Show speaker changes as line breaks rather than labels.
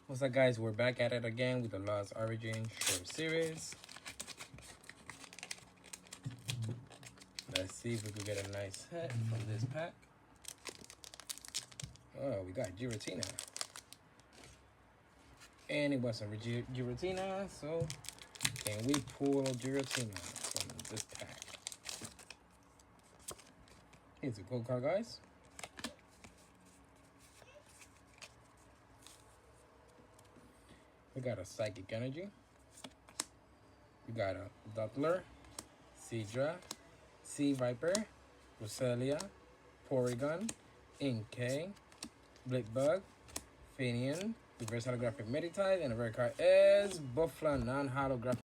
What's up, guys? We're back at it again with the Lost Origin short series. Let's see if we can get a nice hit from this pack. Oh, we got Giratina. And it wasn't Giratina, so can we pull Giratina from this pack? Here's a gold card, guys. We got a Psychic Energy. We got a Doppler, Seadra, Sea Viper, Roselia, Porygon, Inkay, Blickbug, Finian, Reverse Holographic Meditite, and the rare card is Buffalo non-holographic.